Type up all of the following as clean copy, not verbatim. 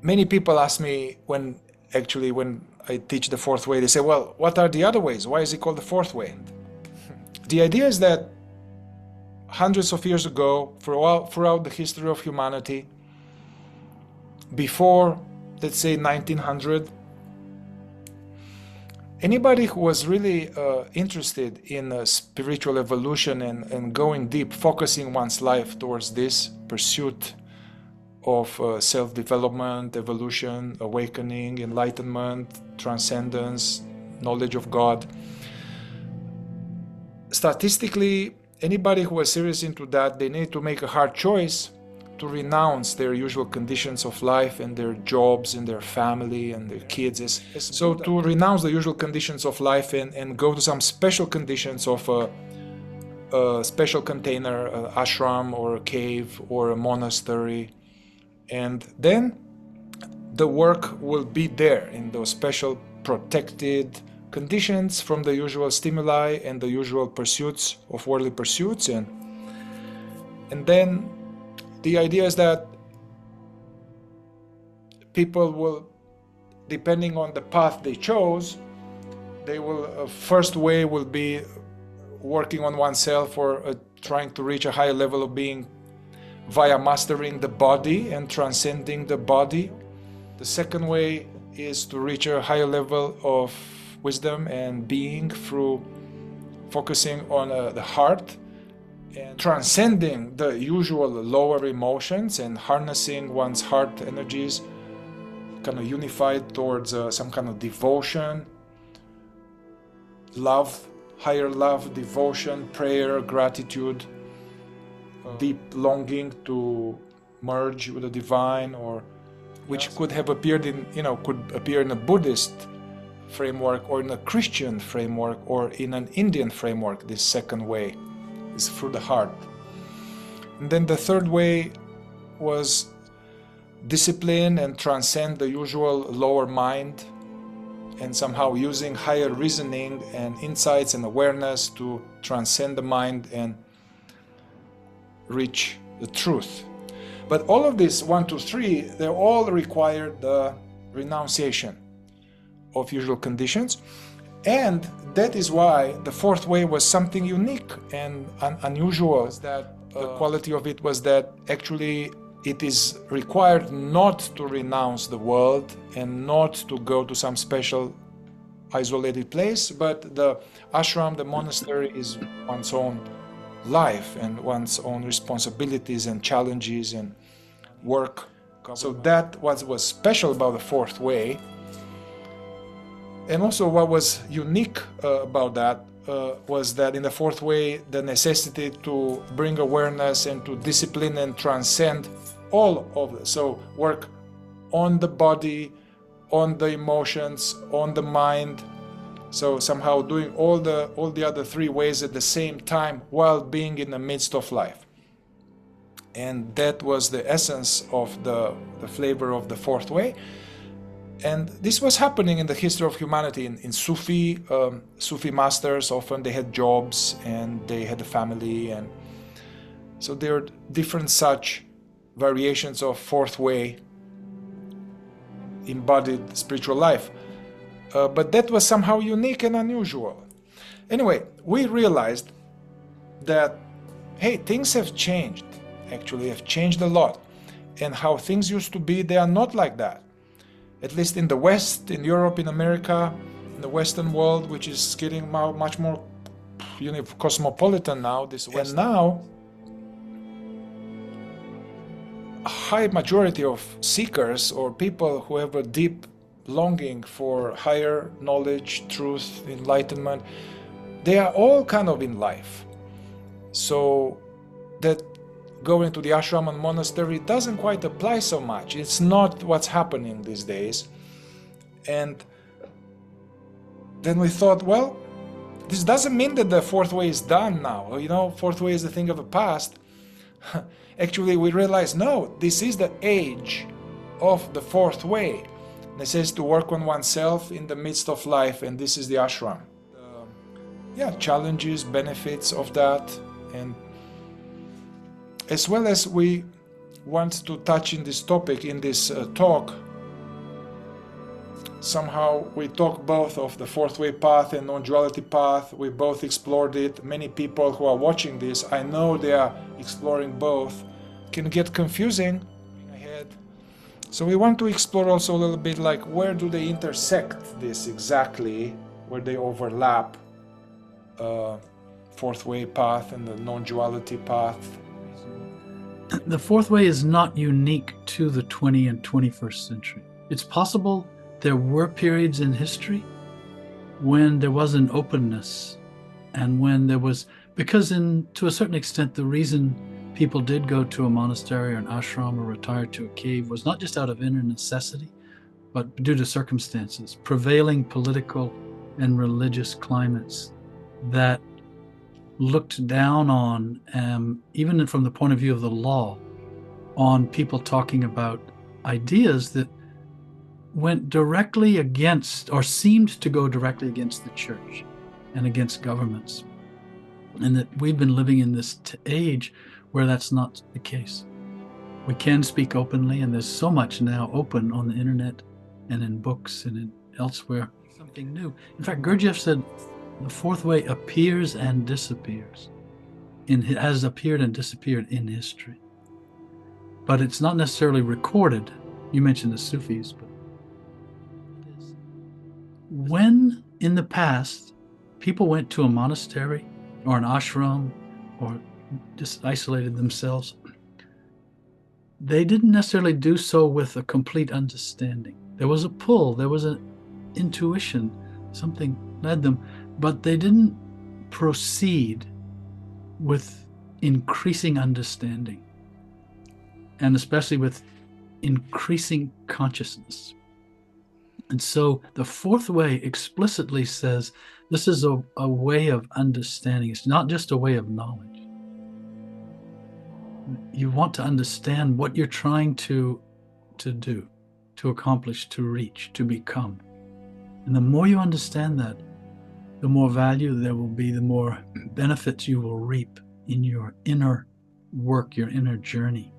Many people ask me when I teach the fourth way, they say, well, what are the other ways? Why is it called the fourth way? The idea is that hundreds of years ago, throughout the history of humanity, before, let's say, 1900, anybody who was really interested in spiritual evolution and going deep, focusing one's life towards this pursuit of self-development, evolution, awakening, enlightenment, transcendence, knowledge of God. Statistically, anybody who was serious into that, they need to make a hard choice to renounce their usual conditions of life and their jobs and their family and their kids. So to renounce the usual conditions of life and go to some special conditions of a special container, an ashram or a cave or a monastery. And then the work will be there in those special protected conditions from the usual stimuli and the usual pursuits of worldly pursuits. And then the idea is that people will, depending on the path they chose, they will, first way will be working on oneself or trying to reach a higher level of being via mastering the body and transcending the body. The second way is to reach a higher level of wisdom and being through focusing on the heart and transcending the usual lower emotions and harnessing one's heart energies, kind of unified towards some kind of devotion, love, higher love, devotion, prayer, gratitude, deep longing to merge with the divine, or which could have appeared in, could appear in a Buddhist framework or in a Christian framework or in an Indian framework. This second way is through the heart. And then the third way was discipline and transcend the usual lower mind and somehow using higher reasoning and insights and awareness to transcend the mind and reach the truth. But all of this, 1, 2, 3, they all required the renunciation of usual conditions. And that is why the fourth way was something unique and unusual. That the quality of it was that actually it is required not to renounce the world and not to go to some special isolated place, but the ashram, the monastery, is one's own life and one's own responsibilities and challenges and work. So that was special about the fourth way. And also what was unique about that was that in the fourth way, the necessity to bring awareness and to discipline and transcend all of it. So work on the body, on the emotions, on the mind. So somehow doing all the other three ways at the same time while being in the midst of life. And that was the essence of the flavor of the fourth way. And this was happening in the history of humanity. In Sufi masters, often they had jobs and they had a family, and so there are different such variations of fourth way embodied spiritual life. But that was somehow unique and unusual. Anyway, we realized that, hey, things have changed, actually have changed a lot. And how things used to be, they are not like that. At least in the West, in Europe, in America, in the Western world, which is getting much more cosmopolitan now. And now, a high majority of seekers or people who have a deep longing for higher knowledge, truth, enlightenment, they are all kind of in life. So that going to the ashram and monastery doesn't quite apply so much. It's not what's happening these days. And then we thought, well, this doesn't mean that the fourth way is done now. Fourth way is a thing of the past. Actually, we realized, no, this is the age of the fourth way. It says to work on oneself in the midst of life, and this is the ashram. Challenges, benefits of that, and as well as we want to touch in this topic, in this talk, somehow we talk both of the fourth way path and non-duality path. We both explored it. Many people who are watching this, I know they are exploring both. Can get confusing ahead. So we want to explore also a little bit like where do they intersect this exactly, where they overlap, fourth way path and the non-duality path. The fourth way is not unique to the 20th and 21st century. It's possible there were periods in history when there was an openness and when there was, because to a certain extent, the reason people did go to a monastery or an ashram or retire to a cave was not just out of inner necessity, but due to circumstances, prevailing political and religious climates that looked down on, even from the point of view of the law, on people talking about ideas that went directly against, or seemed to go directly against the church and against governments. And that we've been living in this age where that's not the case. We can speak openly, and there's so much now open on the internet and in books and elsewhere. Something new. In fact, Gurdjieff said, the fourth way appears and disappears, has appeared and disappeared in history. But it's not necessarily recorded. You mentioned the Sufis, but it is. When in the past people went to a monastery or an ashram or just isolated themselves, they didn't necessarily do so with a complete understanding. There was a pull, there was an intuition, something led them, but they didn't proceed with increasing understanding, and especially with increasing consciousness. And so the fourth way explicitly says this is a way of understanding. It's not just a way of knowledge. You want to understand what you're trying to do, to accomplish, to reach, to become. And the more you understand that, the more value there will be, the more benefits you will reap in your inner work, your inner journey,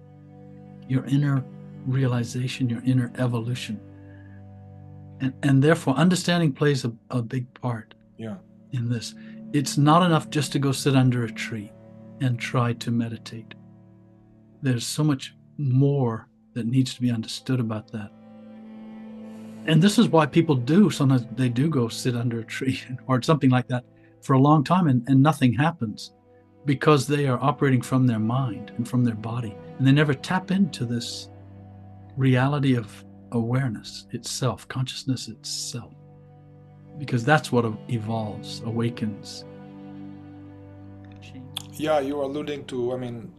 your inner realization, your inner evolution. And therefore, understanding plays a big part in this. It's not enough just to go sit under a tree and try to meditate. There's so much more that needs to be understood about that. And this is why people sometimes they do go sit under a tree or something like that for a long time and nothing happens, because they are operating from their mind and from their body. And they never tap into this reality of awareness itself, consciousness itself, because that's what evolves, awakens. Yeah, you're alluding to, I think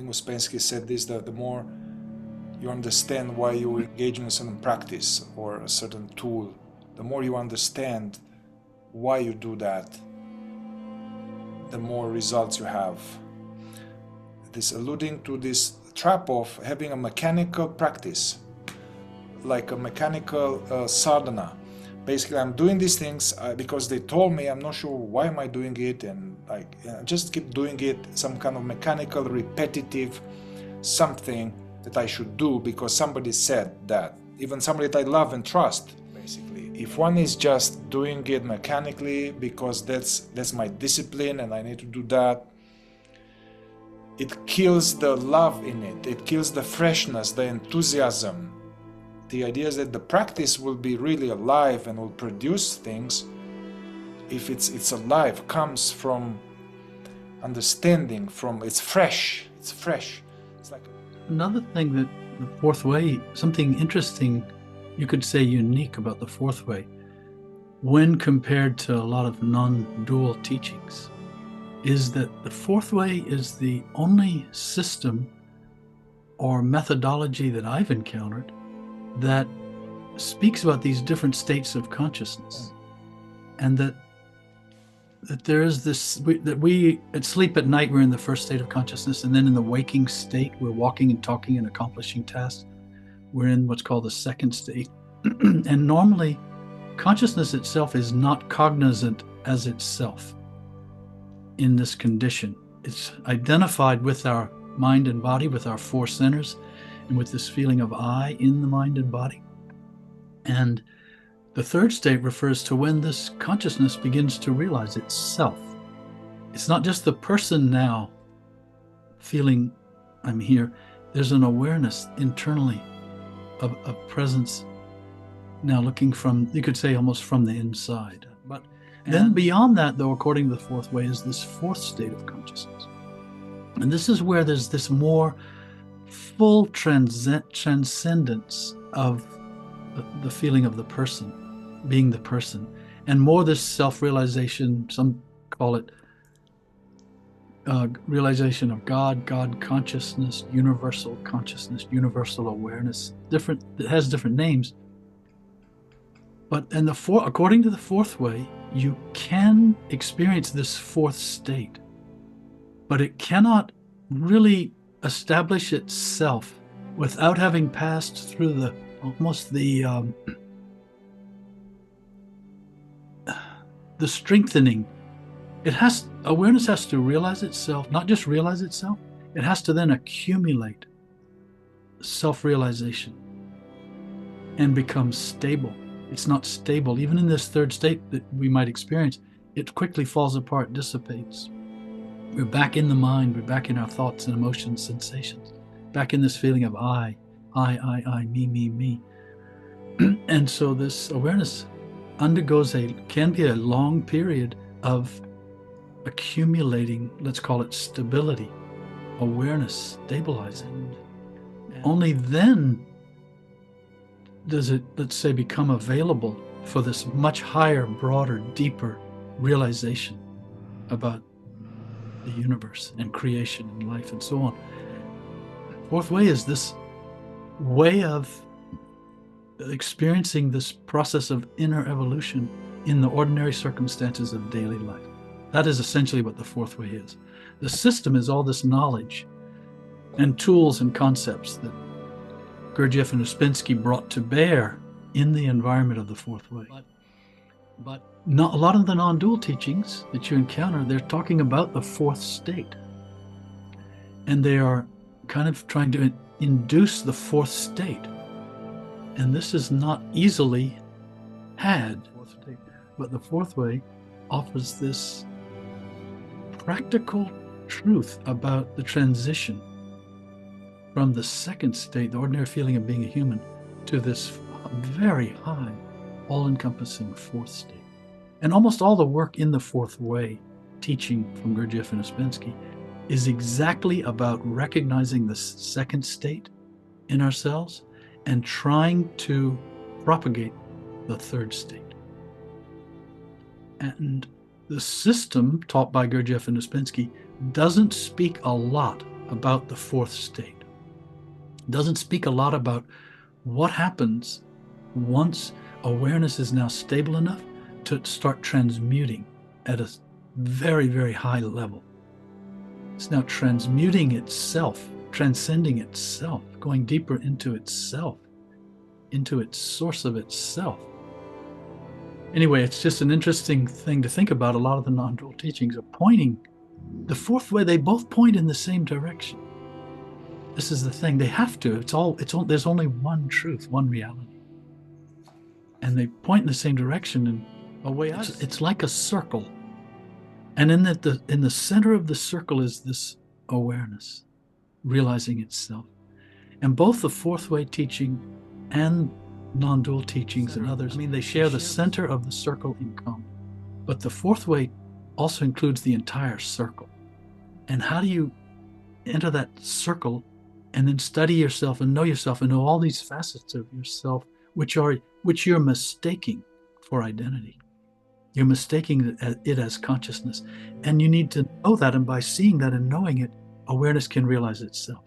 Ouspensky said this, that the more you understand why you engage in a certain practice or a certain tool, the more you understand why you do that, the more results you have. This alluding to this trap of having a mechanical practice, like a mechanical sadhana. Basically, I'm doing these things because they told me, I'm not sure why am I doing it, and I just keep doing it, some kind of mechanical, repetitive something that I should do because somebody said that, even somebody that I love and trust, basically. If one is just doing it mechanically because that's my discipline and I need to do that, it kills the love in it, it kills the freshness, the enthusiasm. The idea is that the practice will be really alive and will produce things if it's alive, comes from understanding, it's fresh. It's like another thing that the fourth way, something interesting, you could say unique about the fourth way, when compared to a lot of non-dual teachings, is that the fourth way is the only system or methodology that I've encountered that speaks about these different states of consciousness, and that there is this, that we at sleep at night we're in the first state of consciousness, and then in the waking state we're walking and talking and accomplishing tasks, we're in what's called the second state. And normally consciousness itself is not cognizant as itself in this condition. It's identified with our mind and body, with our four centers, and with this feeling of I in the mind and body. And The third state refers to when this consciousness begins to realize itself. It's not just the person now feeling, I'm here. There's an awareness internally of a presence now looking from, you could say, almost from the inside. But then beyond that, though, according to the fourth way, is this fourth state of consciousness. And this is where there's this more full transcendence of the feeling of the person, being the person, and more this self-realization, some call it realization of God consciousness, universal awareness. It has different names. But according to the fourth way, you can experience this fourth state, but it cannot really establish itself without having passed through the strengthening. Awareness has to realize itself, not just realize itself, it has to then accumulate self-realization and become stable. It's not stable. Even in this third state that we might experience, it quickly falls apart, dissipates. We're back in the mind, we're back in our thoughts and emotions, sensations, back in this feeling of I, me. And so this awareness can be a long period of accumulating, let's call it stability, awareness, stabilizing. Only then does it, let's say, become available for this much higher, broader, deeper realization about the universe and creation and life and so on. Fourth way is this way of experiencing this process of inner evolution in the ordinary circumstances of daily life. That is essentially what the fourth way is. The system is all this knowledge and tools and concepts that Gurdjieff and Uspensky brought to bear in the environment of the fourth way. But not a lot of the non-dual teachings that you encounter, they're talking about the fourth state. And they are kind of trying to induce the fourth state. And this is not easily had. But the fourth way offers this practical truth about the transition from the second state, the ordinary feeling of being a human, to this very high, all-encompassing fourth state. And almost all the work in the fourth way, teaching from Gurdjieff and Uspensky, is exactly about recognizing the second state in ourselves and trying to propagate the third state. And the system taught by Gurdjieff and Uspensky doesn't speak a lot about the fourth state. It doesn't speak a lot about what happens once awareness is now stable enough to start transmuting at a very, very high level. It's now transmuting itself, transcending itself, going deeper into itself, into its source of itself. Anyway, it's just an interesting thing to think about. A lot of the non-dual teachings are pointing, the fourth way, they both point in the same direction. This is the thing, they have to. There's only one truth, one reality. And they point in the same direction in a way. It's like a circle. And in the center of the circle is this awareness, realizing itself. And both the fourth way teaching and non-dual teachings and others, they share the center of the circle in common. But the fourth way also includes the entire circle. And how do you enter that circle and then study yourself and know all these facets of yourself, which you're mistaking for identity. You're mistaking it as consciousness. And you need to know that, and by seeing that and knowing it, awareness can realize itself.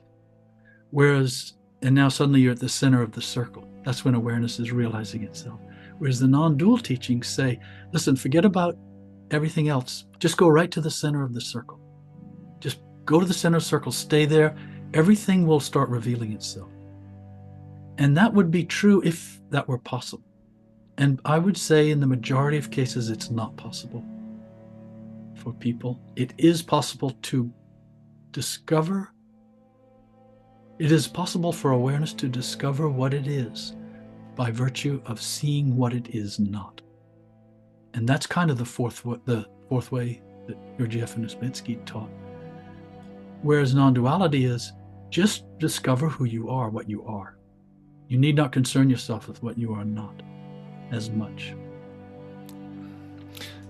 And now suddenly you're at the center of the circle. That's when awareness is realizing itself. Whereas the non-dual teachings say, listen, forget about everything else. Just go right to the center of the circle. Just go to the center of the circle, stay there. Everything will start revealing itself. And that would be true if that were possible. And I would say in the majority of cases, it's not possible for people. It is possible to discover. It is possible for awareness to discover what it is by virtue of seeing what it is not. And that's kind of the fourth way that Gurdjieff and Uspensky taught. Whereas non-duality is just discover who you are, what you are. You need not concern yourself with what you are not as much.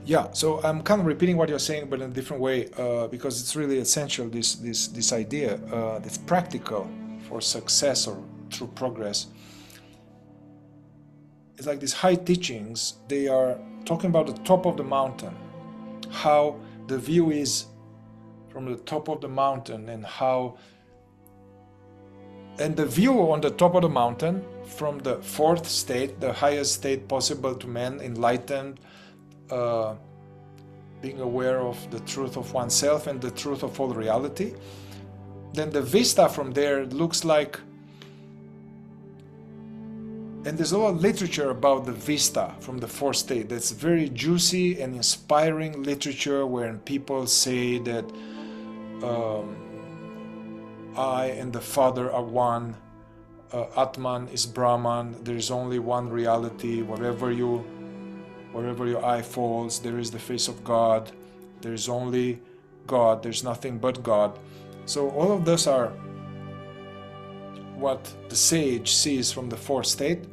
Yeah, so I'm kind of repeating what you're saying, but in a different way, because it's really essential. This idea that's practical for success or through progress. It's like these high teachings. They are talking about the top of the mountain, how the view is from the top of the mountain, and the view on the top of the mountain from the fourth state, the highest state possible to man, enlightened, being aware of the truth of oneself and the truth of all reality. Then the vista from there looks like, and there's a lot of literature about the vista from the fourth state that's very juicy and inspiring literature, where people say that I and the Father are one, Atman is Brahman, there is only one reality, wherever your eye falls, there is the face of God, there is only God, there's nothing but God. So all of those are what the sage sees from the fourth state.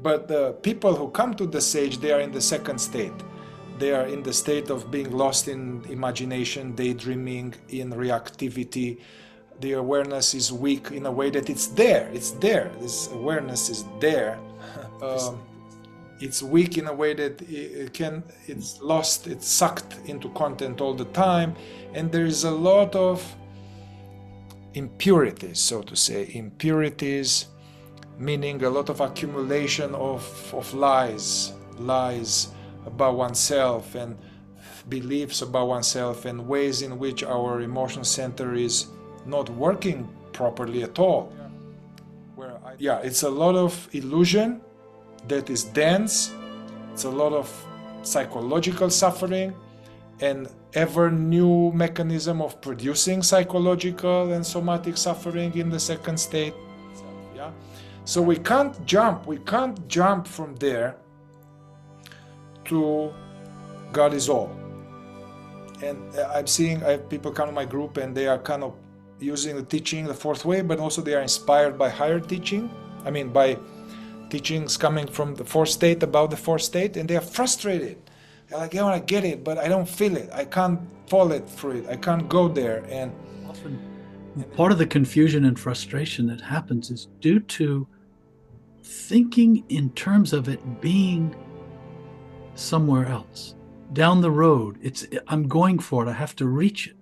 But the people who come to the sage, they are in the second state. They are in the state of being lost in imagination, daydreaming, in reactivity. The awareness is weak in a way that it's there. This awareness is there. It's weak in a way that it's lost, it's sucked into content all the time. And there is a lot of impurities, so to say. Impurities, meaning a lot of accumulation of lies about oneself, and beliefs about oneself, and ways in which our emotional center is not working properly at all. It's a lot of illusion that is dense. It's a lot of psychological suffering, and ever new mechanism of producing psychological and somatic suffering in the second state. So we can't jump from there to God is all. And I'm seeing I have people come to my group, and they are kind of using the teaching the fourth way, but also they are inspired by higher teaching. By teachings coming from the fourth state, about the fourth state, and they are frustrated. They're like, I want to get it, but I don't feel it. I can't follow it through it. I can't go there. And often part of the confusion and frustration that happens is due to thinking in terms of it being somewhere else, down the road. I'm going for it. I have to reach it.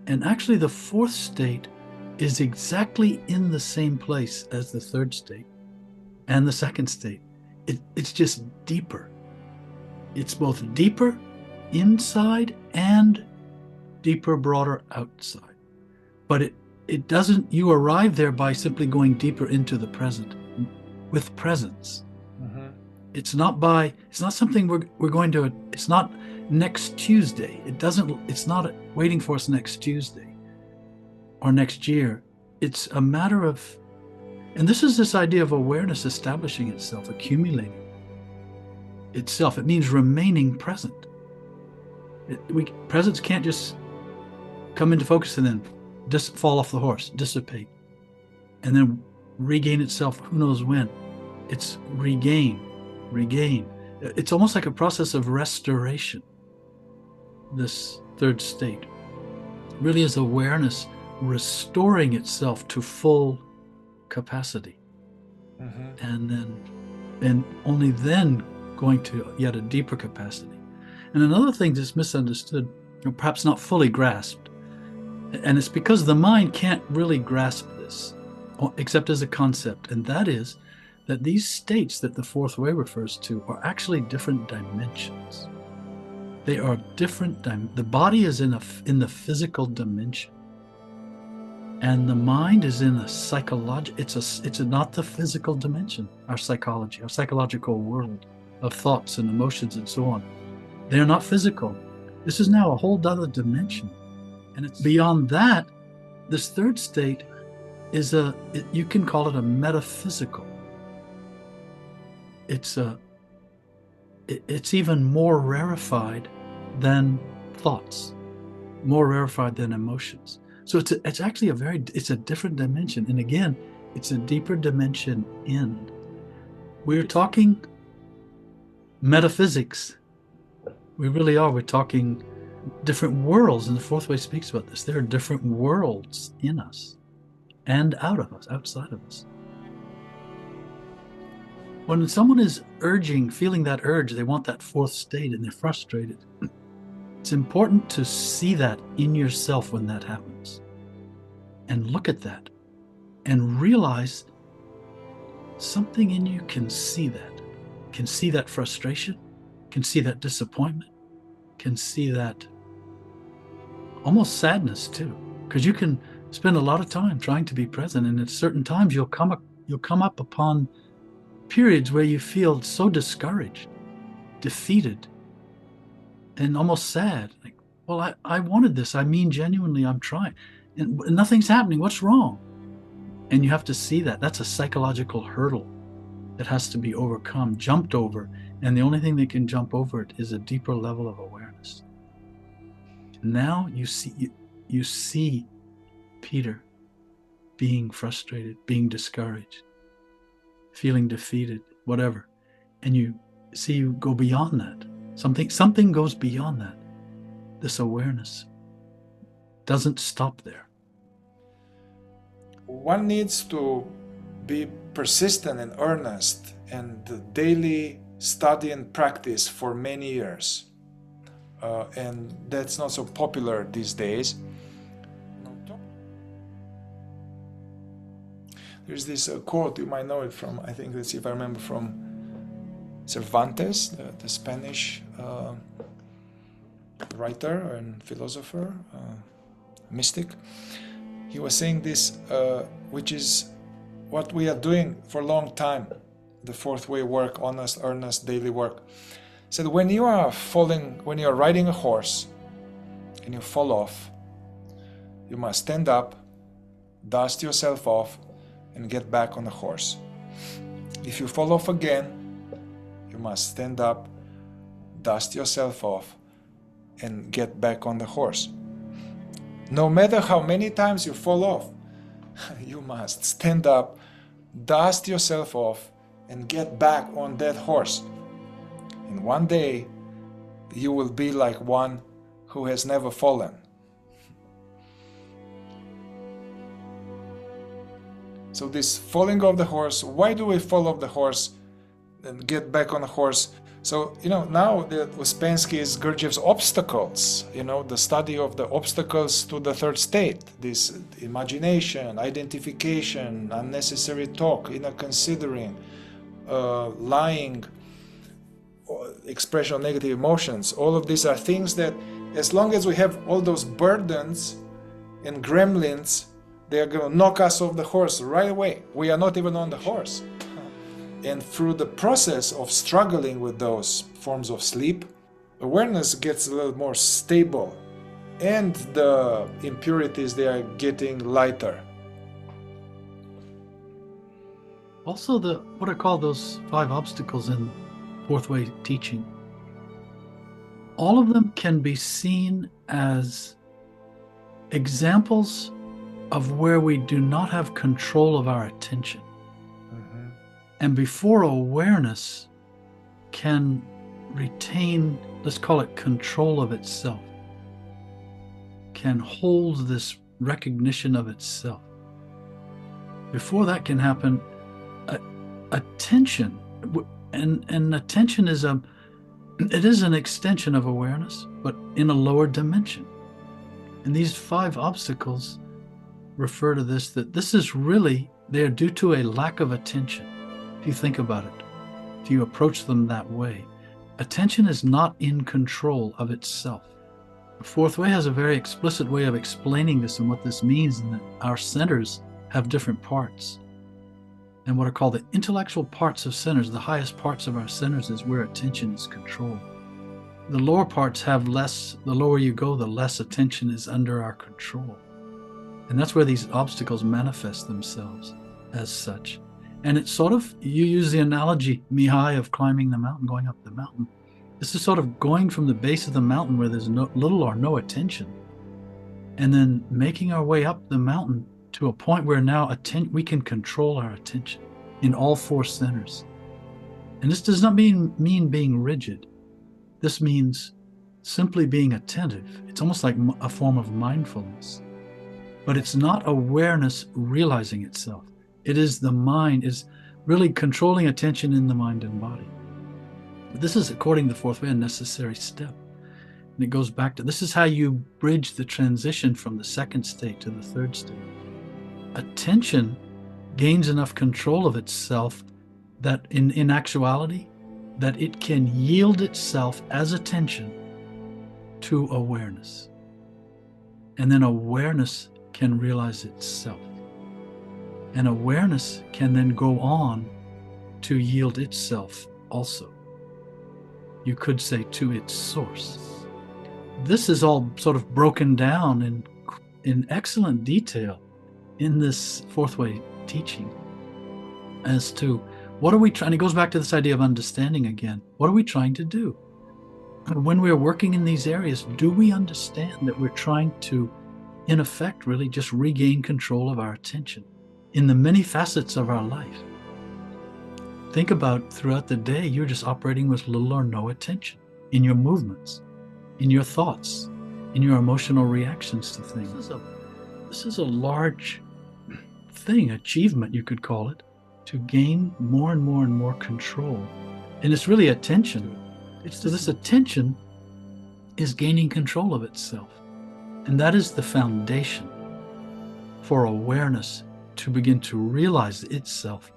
And actually, the fourth state is exactly in the same place as the third state and the second state. It's just deeper. It's both deeper inside and deeper, broader outside. But it doesn't, you arrive there by simply going deeper into the present with presence. Mm-hmm. It's not something we're going to, it's not next Tuesday. It's not waiting for us next Tuesday or next year. It's a matter of, and this is this idea of awareness establishing itself, accumulating itself. It means remaining present. Presence can't just come into focus and then just fall off the horse, dissipate, and then regain itself who knows when. It's regain. It's almost like a process of restoration. This third state really is awareness restoring itself to full capacity. Mm-hmm. And only then going to yet a deeper capacity. And another thing that's misunderstood, or perhaps not fully grasped, and it's because the mind can't really grasp this except as a concept, and that is that these states that the fourth way refers to are actually different dimensions. They are different. The body is in the physical dimension, and the mind is in a psychological. It's not the physical dimension. Our psychology, our psychological world of thoughts and emotions and so on. They are not physical. This is now a whole other dimension, and it's beyond that. This third state is you can call it a metaphysical it's even more rarefied than thoughts, more rarefied than emotions. So it's actually it's a different dimension. And again, it's a deeper dimension in. We're talking metaphysics. We really are. We're talking different worlds, and the fourth way speaks about this. There are different worlds in us and out of us, outside of us. When someone is feeling that urge, they want that fourth state and they're frustrated, it's important to see that in yourself when that happens and look at that and realize something in you can see that frustration, can see that disappointment, can see that almost sadness too, because you can spend a lot of time trying to be present, and at certain times you'll come up upon periods where you feel so discouraged, defeated, and almost sad. Like, well, I wanted this. I mean, genuinely, I'm trying, and nothing's happening. What's wrong? And you have to see that. That's a psychological hurdle that has to be overcome, jumped over, and the only thing that can jump over it is a deeper level of awareness. Now you see Peter being frustrated, being discouraged, feeling defeated, whatever, and you go beyond that. Something goes beyond that. This awareness doesn't stop there. One needs to be persistent and earnest and daily study and practice for many years, and that's not so popular these days. There's this quote, you might know it from, I think, let's see if I remember, from Cervantes, the Spanish writer and philosopher, mystic. He was saying this, which is what we are doing for a long time, the fourth way work, honest, earnest, daily work. He said, when you are riding a horse and you fall off, you must stand up, dust yourself off, and get back on the horse. If you fall off again, you must stand up, dust yourself off, and get back on the horse. No matter how many times you fall off, you must stand up, dust yourself off, and get back on that horse. And one day, you will be like one who has never fallen. So this falling off the horse, why do we fall off the horse and get back on the horse? So, now the Ouspensky is Gurdjieff's obstacles, the study of the obstacles to the third state, this imagination, identification, unnecessary talk, inner considering, lying, expression of negative emotions. All of these are things that, as long as we have all those burdens and gremlins, they are going to knock us off the horse right away. We are not even on the horse. And through the process of struggling with those forms of sleep, awareness gets a little more stable, and the impurities, they are getting lighter. Also, what I call those 5 obstacles in fourth way teaching, all of them can be seen as examples of where we do not have control of our attention. Mm-hmm. And before awareness can retain, let's call it control of itself, can hold this recognition of itself. Before that can happen, attention, and attention is an extension of awareness, but in a lower dimension. And these 5 obstacles refer to this, that this is really, they're due to a lack of attention. If you think about it, if you approach them that way, attention is not in control of itself. The fourth way has a very explicit way of explaining this and what this means, and that our centers have different parts. And what are called the intellectual parts of centers, the highest parts of our centers, is where attention is controlled. The lower parts have less, the lower you go, the less attention is under our control. And that's where these obstacles manifest themselves as such. And it's sort of, you use the analogy, Mihai, of climbing the mountain, going up the mountain. This is sort of going from the base of the mountain where there's little or no attention, and then making our way up the mountain to a point where now we can control our attention in all four centers. And this does not mean being rigid. This means simply being attentive. It's almost like a form of mindfulness. But it's not awareness realizing itself. It is the mind is really controlling attention in the mind and body. This is, according to the fourth way, a necessary step. And it goes back to, this is how you bridge the transition from the second state to the third state. Attention gains enough control of itself that in actuality, that it can yield itself as attention to awareness. And then awareness can realize itself. And awareness can then go on to yield itself also. You could say to its source. This is all sort of broken down in excellent detail in this fourth way teaching as to what are we trying. It goes back to this idea of understanding again. What are we trying to do? When we're working in these areas, do we understand that we're trying to, in effect, really just regain control of our attention in the many facets of our life? Think about throughout the day, you're just operating with little or no attention in your movements, in your thoughts, in your emotional reactions to things. This is a large thing, achievement, you could call it, to gain more and more and more control. And it's really attention. So this attention is gaining control of itself. And that is the foundation for awareness to begin to realize itself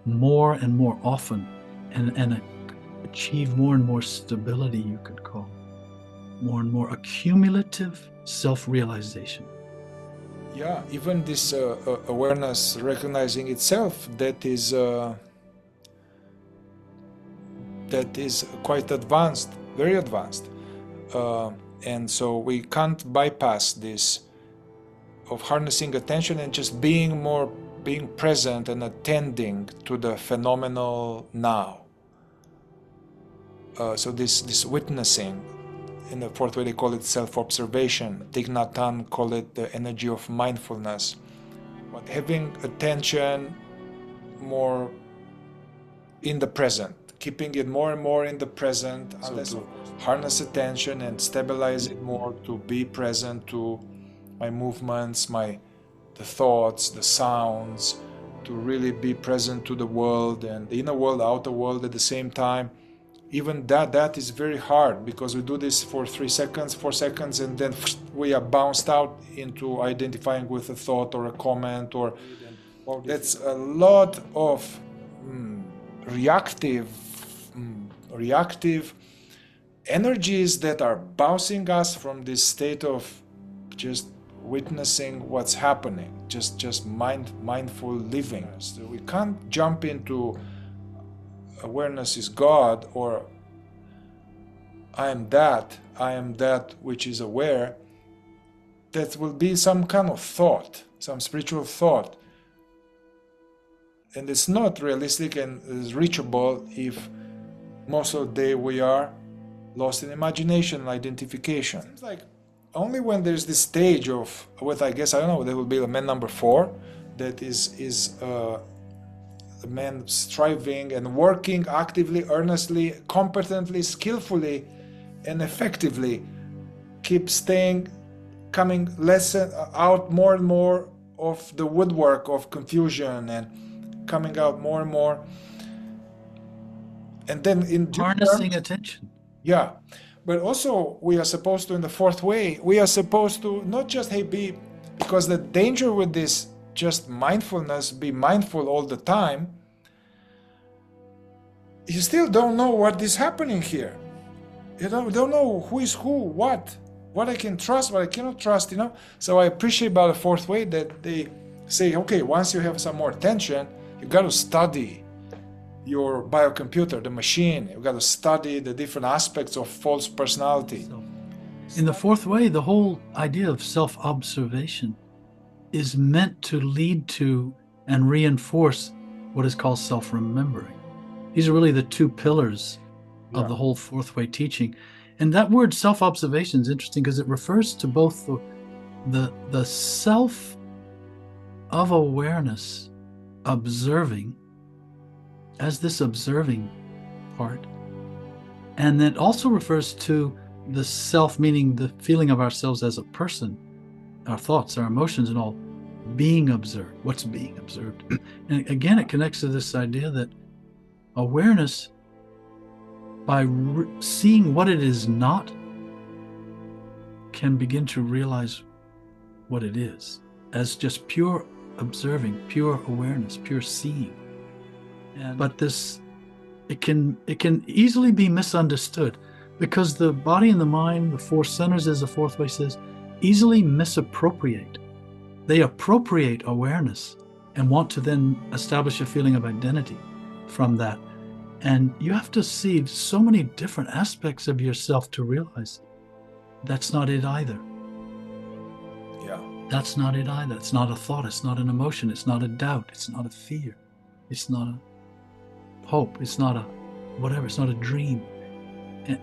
more and more often and achieve more and more stability, you could call it. More and more accumulative self-realization. Yeah, even this awareness recognizing itself, that is quite advanced, very advanced. And so we can't bypass this of harnessing attention and just being present and attending to the phenomenal now. So this witnessing, in the fourth way they call it self-observation. Thich Nhat Hanh call it the energy of mindfulness. But having attention more in the present, keeping it more and more in the present, so to harness attention and stabilize it more, to be present to my movements, the thoughts, the sounds, to really be present to the world and the inner world, the outer world at the same time. Even that is very hard, because we do this for 3 seconds, 4 seconds, and then we are bounced out into identifying with a thought or a comment, or that's a lot of reactive energies that are bouncing us from this state of just witnessing what's happening, just mindful living. So we can't jump into awareness is God, or I am that which is aware. That will be some kind of thought, some spiritual thought. And it's not realistic and is reachable if most of the day we are lost in imagination and identification. It seems like only when there's this stage of, what I guess, I don't know, that will be the man number 4, that is the man striving and working actively, earnestly, competently, skillfully, and effectively, keep coming less out more and more of the woodwork of confusion and coming out more and more. And then in harnessing attention. Yeah. But also we are supposed to, in the fourth way, we are supposed to not just, because the danger with this just mindfulness, be mindful all the time, you still don't know what is happening here. You don't know who is who, what I can trust, what I cannot trust, So I appreciate about the fourth way that they say, okay, once you have some more attention, you got to study your biocomputer, the machine. You got to study the different aspects of false personality. In the fourth way, the whole idea of self-observation is meant to lead to and reinforce what is called self-remembering. These are really the two pillars of Yeah. the whole fourth way teaching. And that word self-observation is interesting because it refers to both the self of awareness observing as this observing part, and that also refers to the self, meaning the feeling of ourselves as a person, our thoughts, our emotions, and all being observed. What's being observed? And again, it connects to this idea that awareness, by seeing what it is not, can begin to realize what it is as just pure observing, pure awareness, pure seeing. But this, it can easily be misunderstood because the body and the mind, the four centers, as the fourth way says, easily misappropriate. They appropriate awareness and want to then establish a feeling of identity from that. And you have to see so many different aspects of yourself to realize that's not it either. Yeah. That's not it either. It's not a thought. It's not an emotion. It's not a doubt. It's not a fear. It's not a hope. It's not a whatever. It's not a dream.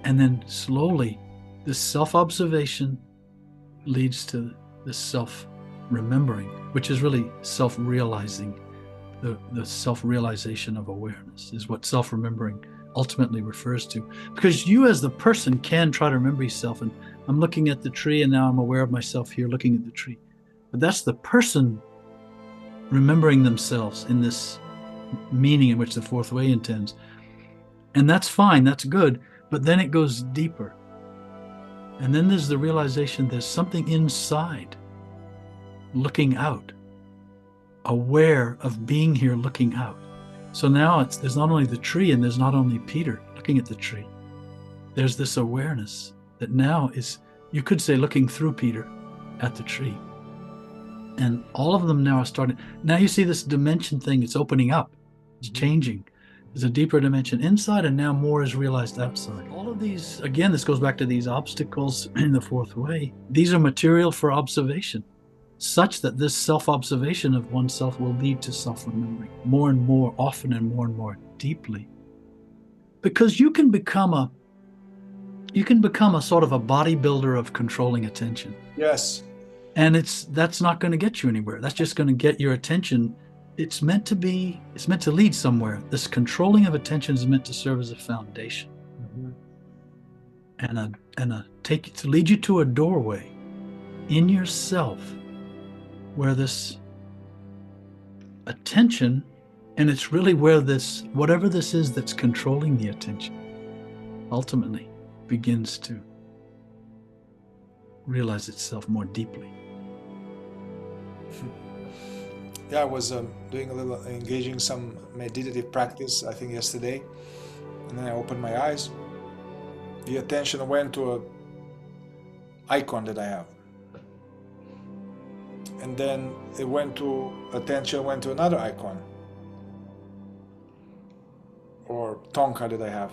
And then slowly, this self-observation leads to this self-remembering, which is really self-realizing. The self-realization of awareness is what self-remembering ultimately refers to. Because you as the person can try to remember yourself, and I'm looking at the tree and now I'm aware of myself here looking at the tree. But that's the person remembering themselves in this meaning in which the fourth way intends. And that's fine, that's good, but then it goes deeper. And then there's the realization there's something inside looking out, aware of being here looking out. So now there's not only the tree and there's not only Peter looking at the tree. There's this awareness that now is, you could say, looking through Peter at the tree. And all of them now are starting. Now you see this dimension thing, it's opening up. It's changing. There's a deeper dimension inside, and now more is realized outside. All of these, again, this goes back to these obstacles in the fourth way. These are material for observation, such that this self-observation of oneself will lead to self-remembering more and more often and more deeply. Because you can become a sort of a bodybuilder of controlling attention. Yes. And that's not going to get you anywhere. That's just going to get your attention. It's meant to lead somewhere. This controlling of attention is meant to serve as a foundation. Mm-hmm. To lead you to a doorway in yourself where this attention, and it's really where this, whatever this is that's controlling the attention, ultimately begins to realize itself more deeply. Yeah, I was doing a little, engaging some meditative practice, I think yesterday, and then I opened my eyes. The attention went to an icon that I have. And then attention went to another icon, or tonka that I have.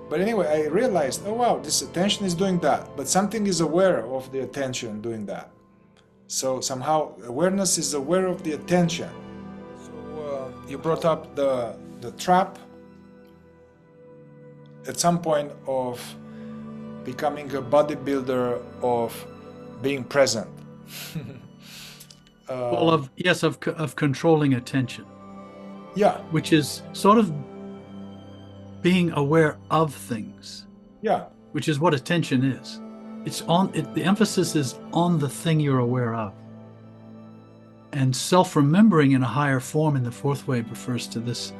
But anyway, I realized, oh wow, this attention is doing that, but something is aware of the attention doing that. So somehow awareness is aware of the attention. So you brought up the trap at some point of becoming a bodybuilder of being present. Of controlling attention. Yeah. Which is sort of being aware of things. Yeah. Which is what attention is. The emphasis is on the thing you're aware of. And self-remembering in a higher form in the fourth way refers to this,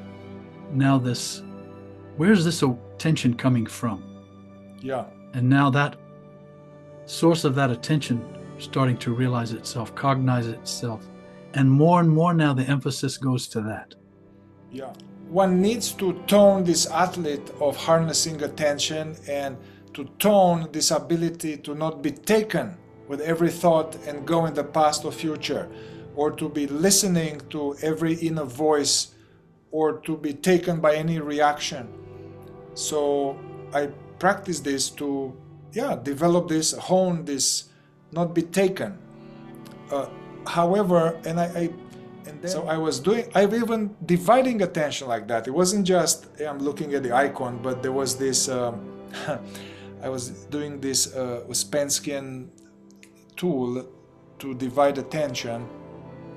where's this attention coming from? Yeah. And now that source of that attention starting to realize itself, cognize itself. And more now the emphasis goes to that. Yeah. One needs to tone this athlete of harnessing attention and to tone this ability to not be taken with every thought and go in the past or future, or to be listening to every inner voice, or to be taken by any reaction. So I practice this to develop this, hone this, not be taken. However, and And then, so I've even dividing attention like that. It wasn't just I'm looking at the icon, but there was this, I was doing this Uspenskian tool to divide attention,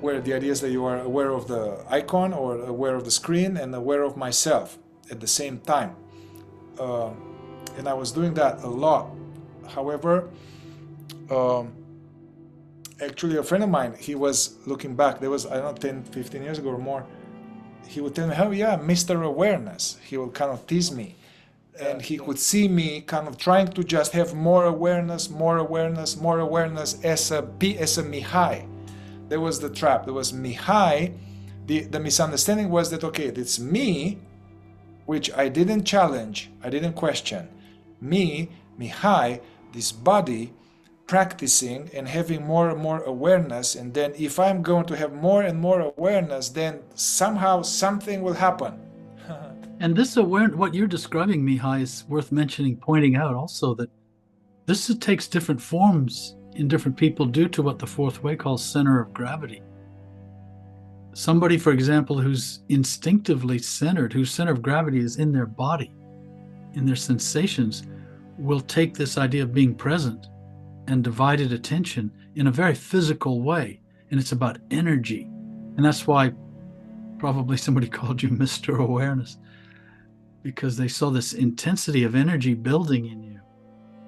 where the idea is that you are aware of the icon or aware of the screen and aware of myself at the same time. And I was doing that a lot. However, actually a friend of mine, he was looking back, there was, I don't know, 10, 15 years ago or more, he would tell me, oh yeah, Mr. Awareness. He would kind of tease me. And he could see me kind of trying to just have more awareness, more awareness, more awareness as a Mihai. There was the trap. There was Mihai. The misunderstanding was that, okay, it's me, which I didn't challenge, I didn't question. Me, Mihai, this body, practicing and having more and more awareness, and then if I'm going to have more and more awareness, then somehow something will happen. And this awareness, what you're describing, Mihai, is worth mentioning, pointing out also that this takes different forms in different people due to what the fourth way calls center of gravity. Somebody, for example, who's instinctively centered, whose center of gravity is in their body, in their sensations, will take this idea of being present and divided attention in a very physical way. And it's about energy. And that's why probably somebody called you Mr. Awareness, because they saw this intensity of energy building in you.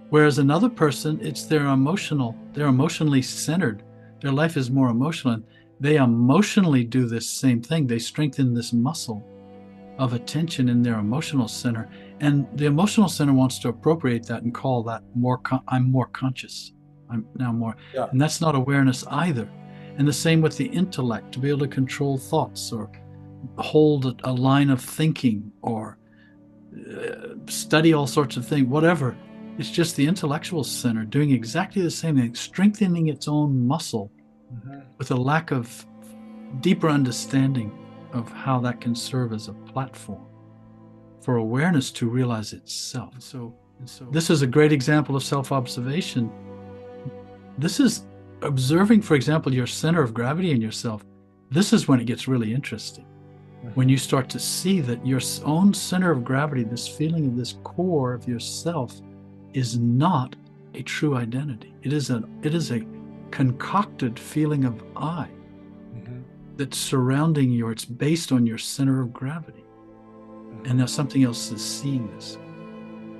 Whereas another person, it's they're emotionally centered. Their life is more emotional. And they emotionally do this same thing. They strengthen this muscle of attention in their emotional center. And the emotional center wants to appropriate that and call that I'm more conscious. I'm now more. Yeah. And that's not awareness either. And the same with the intellect, to be able to control thoughts or hold a line of thinking or study all sorts of things, whatever. It's just the intellectual center doing exactly the same thing, strengthening its own muscle with a lack of deeper understanding of how that can serve as a platform for awareness to realize itself. So this is a great example of self-observation. This is observing, for example, your center of gravity in yourself. This is when it gets really interesting. When you start to see that your own center of gravity, this feeling of this core of yourself, is not a true identity. It is a concocted feeling of I that's surrounding you. It's based on your center of gravity. And now something else is seeing this.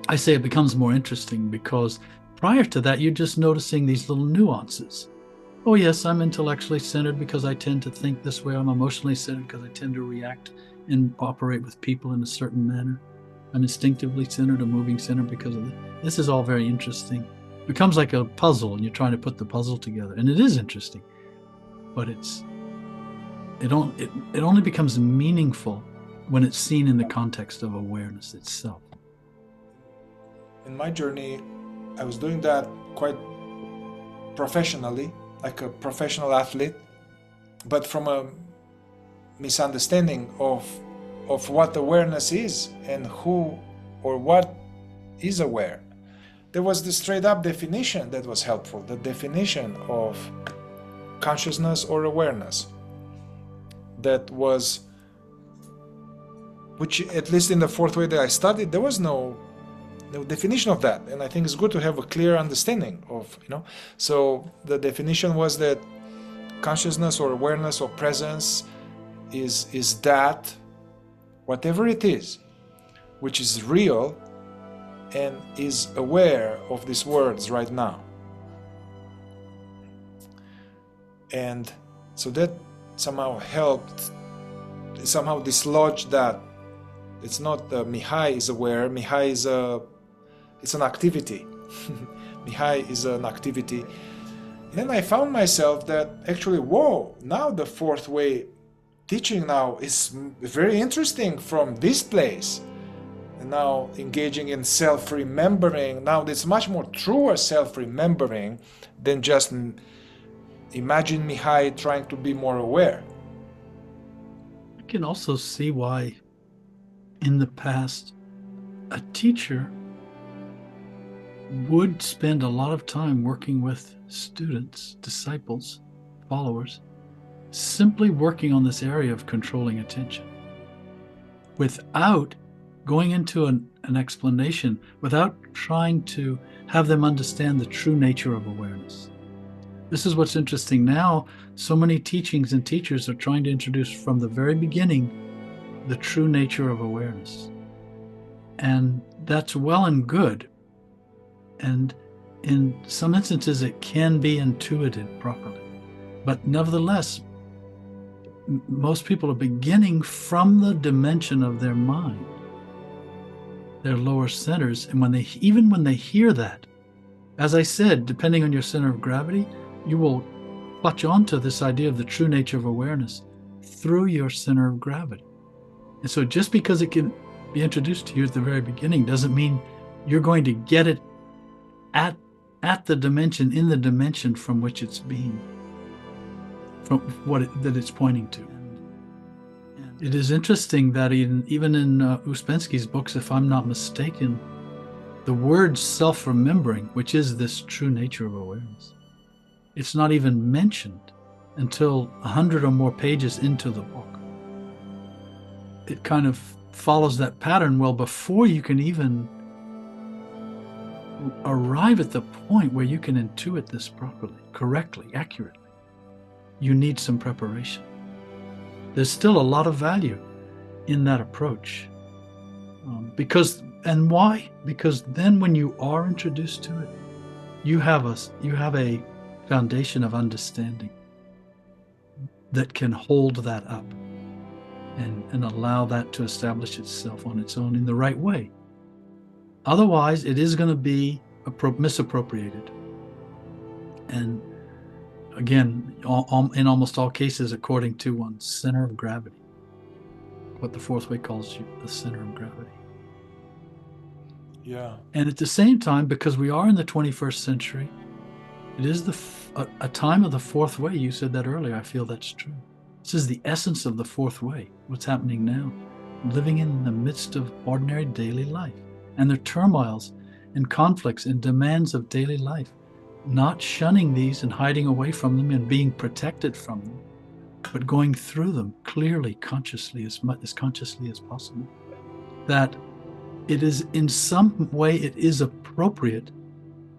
I say it becomes more interesting because prior to that, you're just noticing these little nuances. Oh yes, I'm intellectually centered because I tend to think this way. I'm emotionally centered because I tend to react and operate with people in a certain manner. I'm instinctively centered or moving centered because of this. This is all very interesting. It becomes like a puzzle and you're trying to put the puzzle together. And it is interesting, but it only becomes meaningful when it's seen in the context of awareness itself. In my journey, I was doing that quite professionally, like a professional athlete, but from a misunderstanding of what awareness is and who or what is aware. There was the straight up definition that was helpful, the definition of consciousness or awareness. That was, which at least in the fourth way that I studied, there was no definition of that. And I think it's good to have a clear understanding of, So the definition was that consciousness or awareness or presence is that, whatever it is, which is real and is aware of these words right now. And so that somehow helped, somehow dislodged that. It's not Mihai is aware, Mihai is it's an activity. Mihai is an activity. And then I found myself that actually, whoa, now the fourth way teaching now is very interesting from this place. And now engaging in self-remembering, now it's much more truer self-remembering than just imagine Mihai trying to be more aware. I can also see why in the past a teacher would spend a lot of time working with students, disciples, followers, simply working on this area of controlling attention without going into an explanation, without trying to have them understand the true nature of awareness. This is what's interesting now. So many teachings and teachers are trying to introduce from the very beginning the true nature of awareness. And that's well and good. And in some instances, it can be intuited properly. But nevertheless, most people are beginning from the dimension of their mind, their lower centers. And when they hear that, as I said, depending on your center of gravity, you will clutch onto this idea of the true nature of awareness through your center of gravity. And so just because it can be introduced to you at the very beginning doesn't mean you're going to get it at the dimension, in the dimension from which it's being, from that it's pointing to. It is interesting that even in Ouspensky's books, if I'm not mistaken, the word self-remembering, which is this true nature of awareness, it's not even mentioned until 100 or more pages into the book. It kind of follows that pattern. Well, before you can even arrive at the point where you can intuit this properly, correctly, accurately, you need some preparation. There's still a lot of value in that approach. And why? Because then when you are introduced to it, you have a foundation of understanding that can hold that up and allow that to establish itself on its own in the right way. Otherwise, it is going to be misappropriated. And again, in almost all cases, according to one's center of gravity, what the fourth way calls you, the center of gravity. Yeah. And at the same time, because we are in the 21st century, it is a time of the fourth way. You said that earlier. I feel that's true. This is the essence of the fourth way, what's happening now, living in the midst of ordinary daily life and the turmoils and conflicts and demands of daily life, not shunning these and hiding away from them and being protected from them, but going through them clearly, consciously, as consciously as possible. That it is in some way, it is appropriate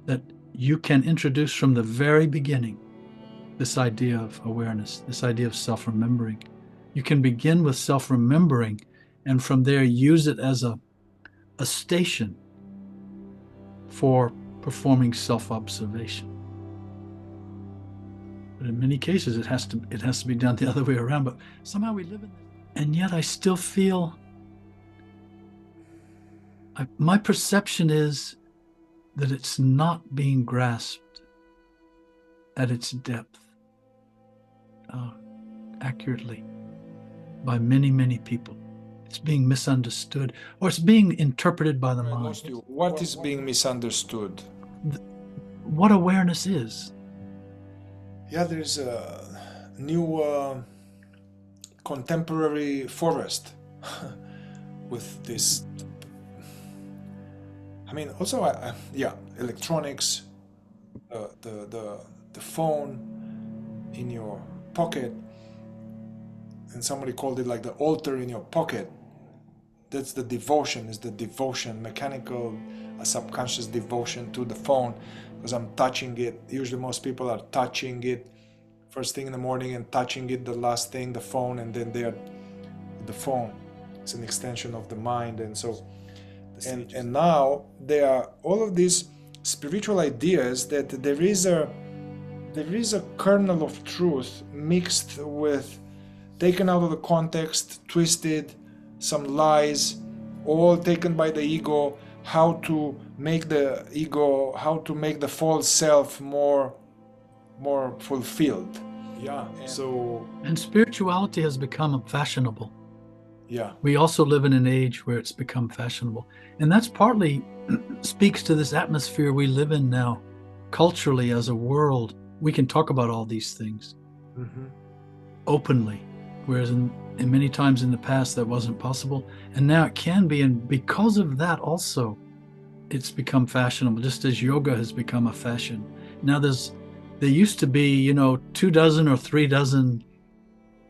that you can introduce from the very beginning this idea of awareness, this idea of self-remembering. You can begin with self-remembering and from there use it as a station for performing self-observation. But in many cases, it has to be done the other way around. But somehow we live in this. And yet I still feel, my perception is that it's not being grasped at its depth accurately by many, many people. It's being misunderstood, or it's being interpreted by the mind. What is being misunderstood? What awareness is. Yeah, there's a new contemporary forest with this. I mean, also, electronics, the phone in your pocket, and somebody called it like the altar in your pocket. That's the devotion, mechanical, a subconscious devotion to the phone, because I'm touching it. Usually most people are touching it first thing in the morning and touching it the last thing, the phone, and then the phone. It's an extension of the mind. And so, and now there are all of these spiritual ideas that there is a kernel of truth mixed with, taken out of the context, twisted, some lies, all taken by the ego, how to make the false self more fulfilled. Yeah. And spirituality has become fashionable. Yeah. We also live in an age where it's become fashionable. And that's partly speaks to this atmosphere we live in now. Culturally, as a world, we can talk about all these things openly. Whereas in many times in the past that wasn't possible, and now it can be. And because of that also, it's become fashionable, just as yoga has become a fashion. Now there used to be, 2 dozen or 3 dozen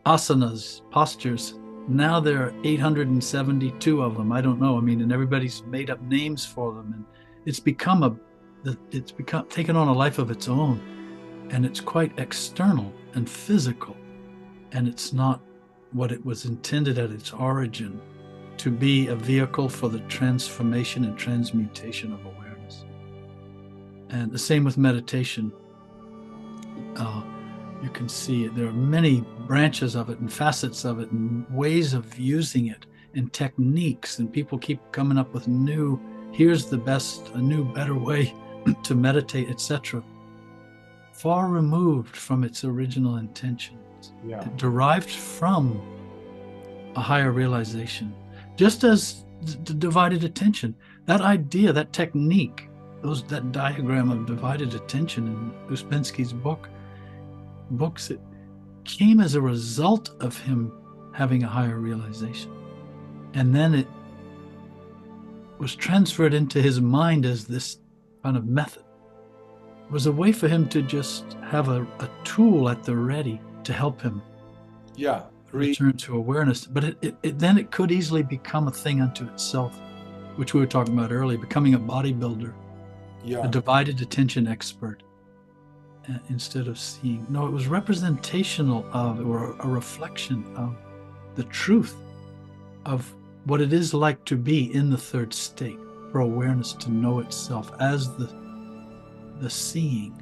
asanas, postures. Now there are 872 of them. I don't know. I mean, and everybody's made up names for them, and it's become taken on a life of its own, and it's quite external and physical, and it's not what it was intended at its origin to be, a vehicle for the transformation and transmutation of awareness. And the same with meditation. You can see it. There are many branches of it and facets of it and ways of using it and techniques, and people keep coming up with here's the best, a new, better way to meditate, etc. Far removed from its original intentions. Yeah. It derived from a higher realization. Just as the divided attention, that idea, that technique, that diagram of divided attention in Uspensky's books, it came as a result of him having a higher realization. And then it was transferred into his mind as this kind of method. It was a way for him to just have a tool at the ready to help him return to awareness. But then it could easily become a thing unto itself, which we were talking about earlier, becoming a bodybuilder, a divided attention expert, instead of seeing. No, it was representational of, or a reflection of, the truth of what it is like to be in the third state, for awareness to know itself as the seeing,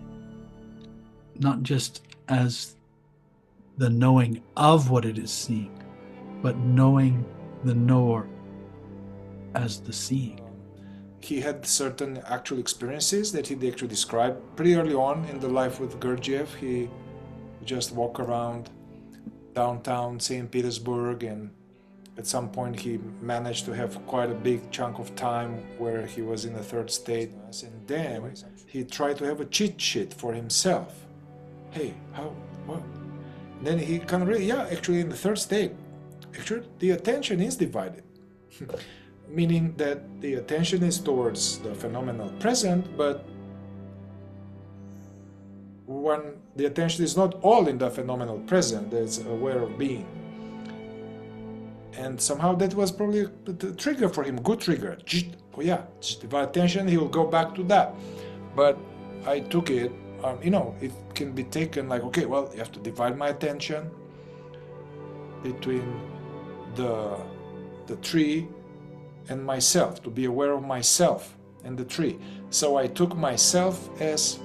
not just as the knowing of what it is seeing, but knowing the knower as the seeing. He had certain actual experiences that he actually described pretty early on in the life with Gurdjieff. He just walk around downtown St. Petersburg, and at some point he managed to have quite a big chunk of time where he was in the third state, and then he tried to have a cheat sheet for himself. Hey, what? Then he kind of actually in the third state, actually the attention is divided. Meaning that the attention is towards the phenomenal present, but when the attention is not all in the phenomenal present, it's aware of being. And somehow that was probably the trigger for him, good trigger. Divide attention, he will go back to that. But I took it, it can be taken like, okay, well, you have to divide my attention between the tree and myself, to be aware of myself and the tree. So I took myself as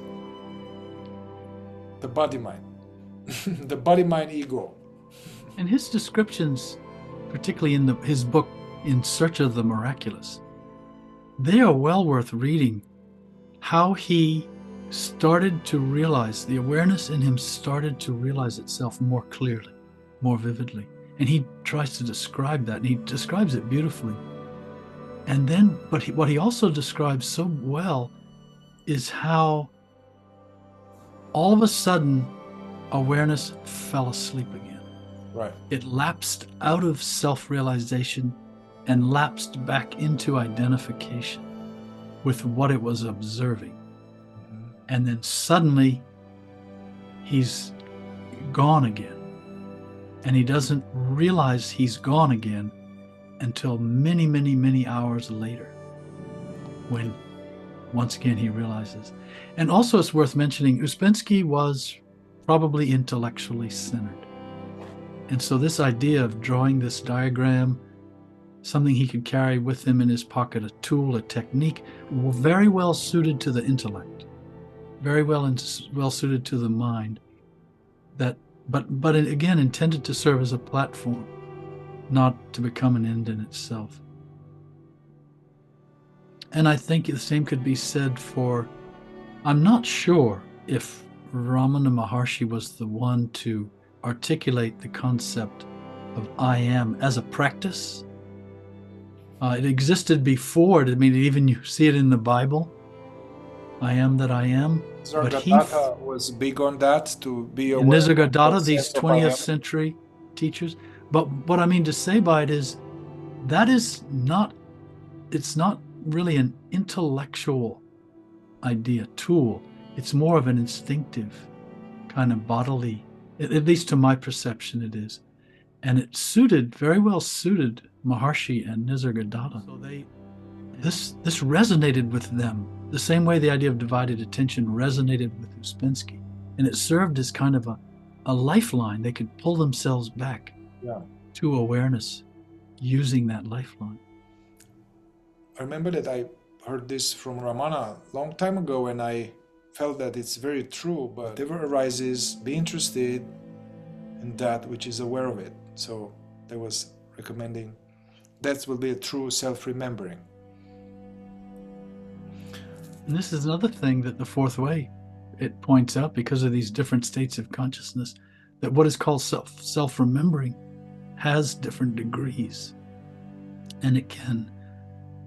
the body-mind, the body-mind ego. And his descriptions, particularly in his book, In Search of the Miraculous, they are well worth reading. How he started to realize, the awareness in him started to realize itself more clearly, more vividly. And he tries to describe that, and he describes it beautifully. And then, what he also describes so well is how all of a sudden awareness fell asleep again. Right. It lapsed out of self-realization and lapsed back into identification with what it was observing. Mm-hmm. And then suddenly he's gone again. And he doesn't realize he's gone again until many, many, many hours later, when once again he realizes. And also it's worth mentioning, Uspensky was probably intellectually centered. And so this idea of drawing this diagram, something he could carry with him in his pocket, a tool, a technique, very well suited to the intellect, very well suited to the mind, but again intended to serve as a platform, not to become an end in itself. And I think the same could be said for, I'm not sure if Ramana Maharshi was the one to articulate the concept of I am as a practice. It existed before. I mean, even you see it in the Bible. I am that I am. Nisargadatta was big on that, to be aware. Nisargadatta, these 20th century teachers. But what I mean to say by it is, it's not really an intellectual idea, tool. It's more of an instinctive, kind of bodily. At least to my perception, it is. And it very well suited Maharshi and Nisargadatta. So this resonated with them the same way the idea of divided attention resonated with Uspensky. And it served as kind of a lifeline. They could pull themselves back to awareness using that lifeline. I remember that I heard this from Ramana a long time ago, and I felt that it's very true, but whatever arises, be interested in that which is aware of it. So that was recommending that will be a true self-remembering. And this is another thing that the fourth way, it points out, because of these different states of consciousness, that what is called self-remembering has different degrees. And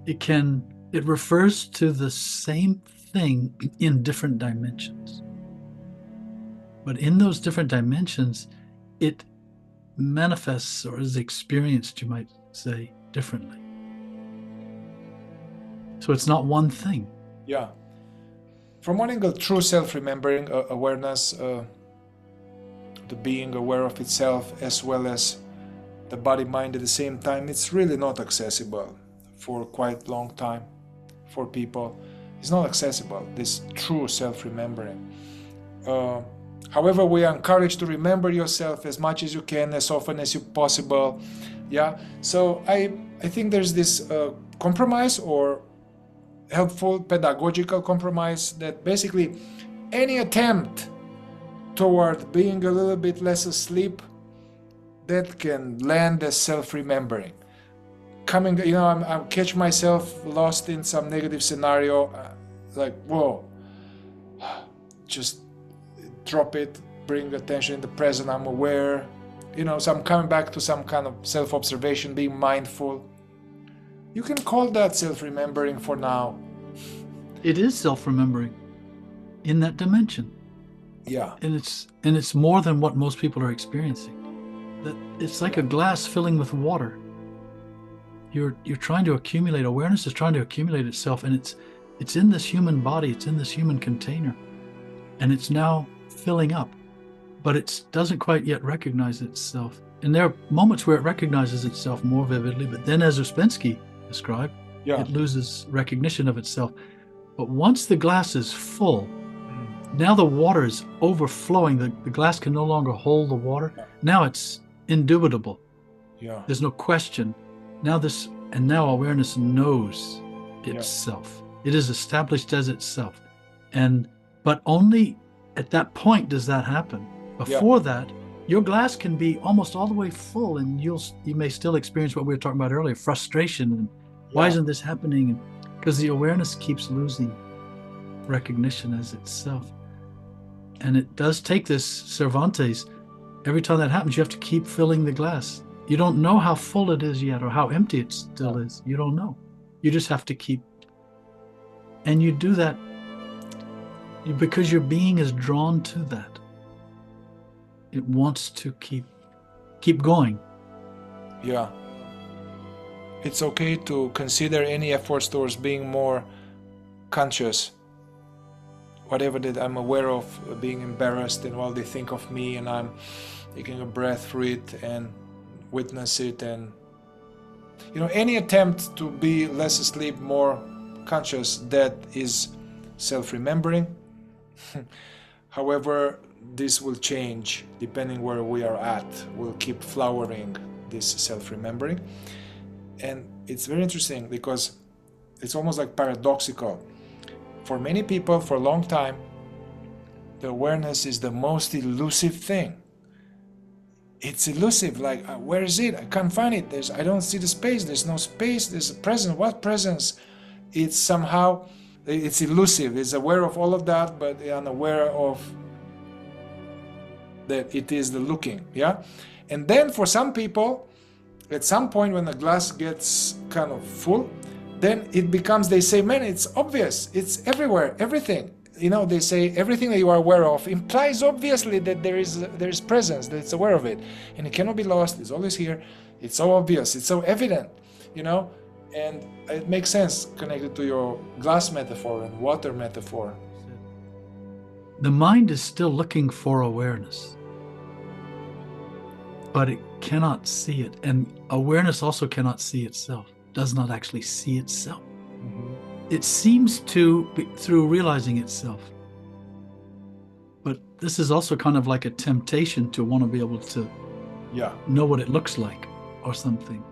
it refers to the same thing in different dimensions. But in those different dimensions, it manifests or is experienced, you might say, differently. So it's not one thing. Yeah. From one angle, true self-remembering, awareness, the being aware of itself as well as the body-mind at the same time, it's really not accessible for quite a long time for people. It's not accessible, this true self-remembering. However, we are encouraged to remember yourself as much as you can, as often as you possible. Yeah. So I think there's this compromise, or helpful pedagogical compromise, that basically any attempt toward being a little bit less asleep, that can land as self-remembering. I catch myself lost in some negative scenario, like, whoa, just drop it, bring attention in the present, I'm aware, so I'm coming back to some kind of self-observation, being mindful. You can call that self-remembering for now. It is self-remembering in that dimension. Yeah. And it's more than what most people are experiencing. That it's like a glass filling with water. You're trying to accumulate, awareness is trying to accumulate itself, and it's in this human body, it's in this human container, and it's now filling up, but it doesn't quite yet recognize itself. And there are moments where it recognizes itself more vividly, but then, as Uspensky described, it loses recognition of itself. But once the glass is full, now the water is overflowing. The glass can no longer hold the water. Now it's indubitable. Yeah. There's no question. Now awareness knows itself. It is established as itself. But only at that point does that happen. Before that, your glass can be almost all the way full, and you may still experience what we were talking about earlier, frustration, and why isn't this happening? Because the awareness keeps losing recognition as itself. And it does take this Cervantes. Every time that happens, you have to keep filling the glass. You don't know how full it is yet, or how empty it still is. You don't know. You just have to keep. And you do that because your being is drawn to that. It wants to keep going. Yeah. It's okay to consider any efforts towards being more conscious. Whatever that I'm aware of, being embarrassed and while they think of me, and I'm taking a breath through it and witness it, and any attempt to be less asleep, more conscious, that is self-remembering. However, this will change depending where we are at. We'll keep flowering this self-remembering. And it's very interesting because it's almost like paradoxical. For many people, for a long time, the awareness is the most elusive thing. It's elusive, like, where is it? I can't find it. I don't see the space. There's no space. There's a presence. What presence? It's elusive. It's aware of all of that, but unaware of that it is the looking. Yeah. And then for some people, at some point when the glass gets kind of full, then it becomes, they say, man, it's obvious. It's everywhere, everything. They say everything that you are aware of implies obviously that there is presence, that it's aware of it. And it cannot be lost. It's always here. It's so obvious. It's so evident, and it makes sense connected to your glass metaphor and water metaphor. The mind is still looking for awareness. but it cannot see it. And awareness also cannot see itself, does not actually see itself. It seems to be through realizing itself. But this is also kind of like a temptation to want to be able to know what it looks like or something.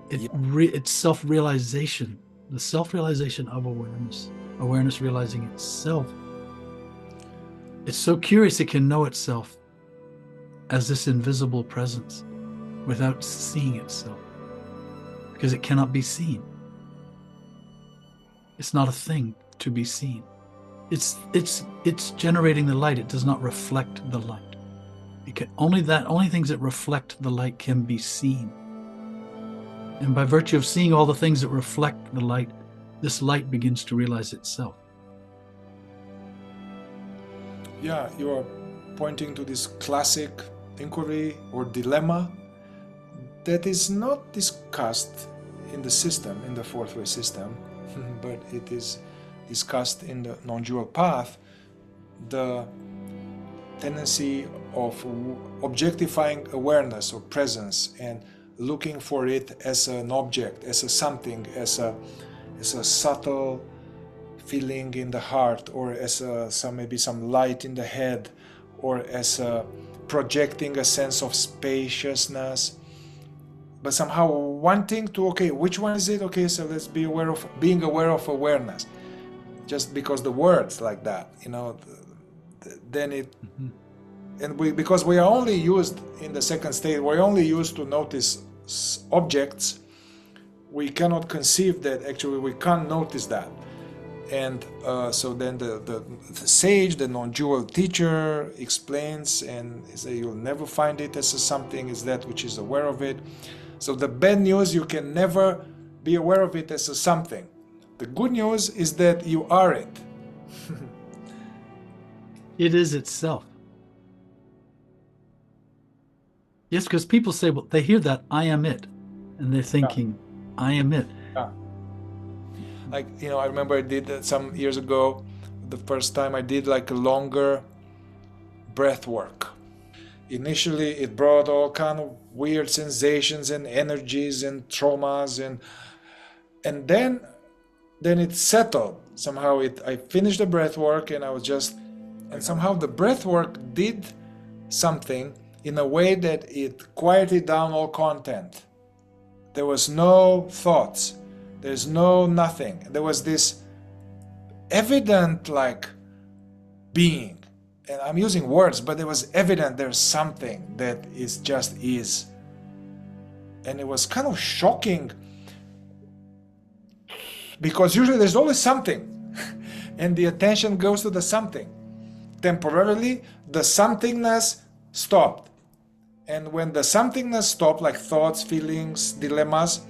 It's self-realization, the self-realization of awareness, awareness realizing itself. It's so curious it can know itself as this invisible presence without seeing itself, because it cannot be seen. It's not a thing to be seen. It's generating the light. It does not reflect the light. It can only things that reflect the light can be seen. And by virtue of seeing all the things that reflect the light, this light begins to realize itself. Yeah, you are pointing to this classic inquiry or dilemma that is not discussed in the system, in the fourth way system, but it is discussed in the non-dual path, the tendency of objectifying awareness or presence and looking for it as an object, as a something, as a subtle feeling in the heart, or as maybe some light in the head, or as projecting a sense of spaciousness, but somehow wanting to, okay, which one is it? Okay, so let's be aware of being aware of awareness. Just because the words like that, then it, and because we are only used in the second state, we're only used to notice objects, we cannot conceive that actually we can't notice that. And so then the sage, the non-dual teacher, explains and says you'll never find it as a something, is that which is aware of it. So the bad news, you can never be aware of it as a something. The good news is that you are it. It is itself. Yes, because people say, well, they hear that, I am it. And they're thinking, I am it. Yeah. Like, I remember I did that some years ago, the first time I did like a longer breath work. Initially, it brought all kind of weird sensations and energies and traumas, and then it settled. Somehow I finished the breath work, and I was and somehow the breath work did something in a way that it quieted down all content. There was no thoughts. There's no nothing. There was this evident like being. And I'm using words, but it was evident there's something that is just is. And it was kind of shocking, because usually there's always something and the attention goes to the something. Temporarily, the somethingness stopped. And when the somethingness stopped, like thoughts, feelings, dilemmas,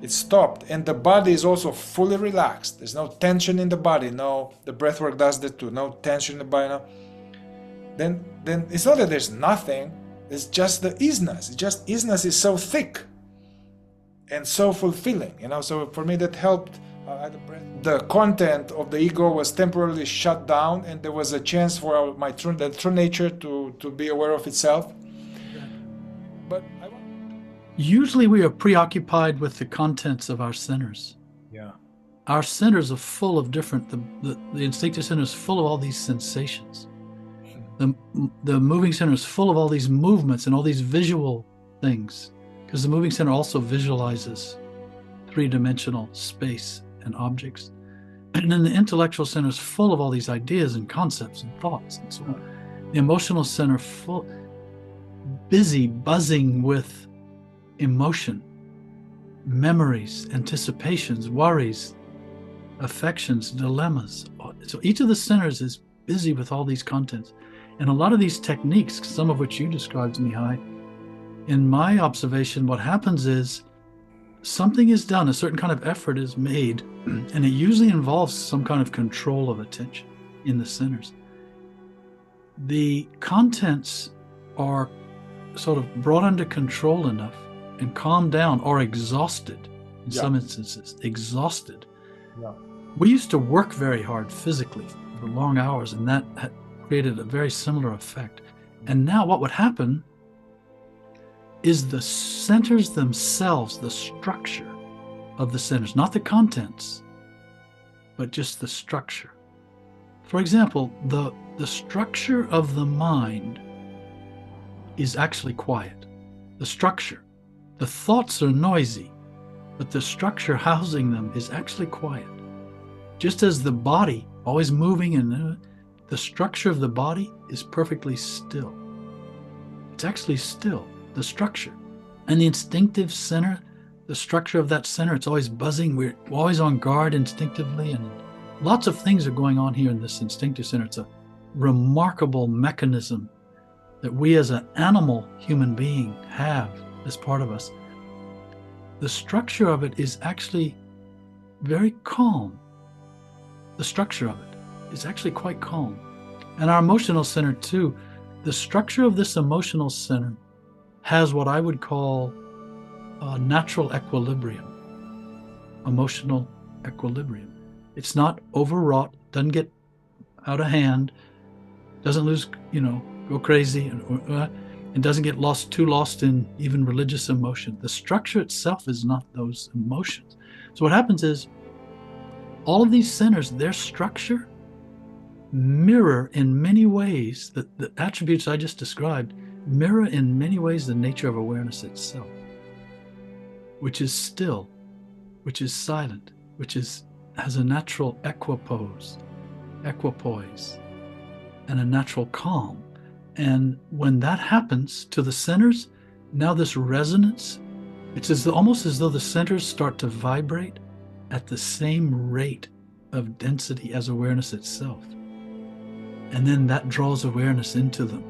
it stopped. And the body is also fully relaxed. There's no tension in the body. No, the breath work does that too. No tension in the body. No. Then it's not that there's nothing. It's just the isness. It's just isness is so thick and so fulfilling. So for me that helped. The content of the ego was temporarily shut down, and there was a chance for the true nature to be aware of itself. But usually we are preoccupied with the contents of our centers. Yeah. Our centers are full of different, the instinctive center is full of all these sensations. The moving center is full of all these movements and all these visual things, because the moving center also visualizes three-dimensional space and objects. And then the intellectual center is full of all these ideas and concepts and thoughts and so on. The emotional center busy, buzzing with emotion, memories, anticipations, worries, affections, dilemmas. So each of the centers is busy with all these contents. And a lot of these techniques, some of which you described, Mihai, in my observation, what happens is something is done, a certain kind of effort is made, and it usually involves some kind of control of attention in the centers. The contents are sort of brought under control enough and calmed down, or exhausted in some instances, exhausted. Yeah. We used to work very hard physically for long hours, and that created a very similar effect. And now what would happen is the centers themselves, the structure of the centers, not the contents, but just the structure. For example, the structure of the mind is actually quiet. The structure. The thoughts are noisy, but the structure housing them is actually quiet. Just as the body, always moving, and the structure of the body is perfectly still. It's actually still, the structure. And the instinctive center, the structure of that center, it's always buzzing. We're always on guard instinctively, and lots of things are going on here in this instinctive center. It's a remarkable mechanism that we as an animal human being have as part of us. The structure of it is actually very calm. The structure of it is actually quite calm. And our emotional center too, the structure of this emotional center has what I would call a natural equilibrium, emotional equilibrium. It's not overwrought, doesn't get out of hand, doesn't lose, go crazy, and doesn't get too lost in even religious emotion. The structure itself is not those emotions. So what happens is all of these centers, their structure mirror in many ways, the attributes I just described, mirror in many ways the nature of awareness itself, which is still, which is silent, which has a natural equipoise, and a natural calm. And when that happens to the centers, now this resonance, it's almost as though the centers start to vibrate at the same rate of density as awareness itself. And then that draws awareness into them.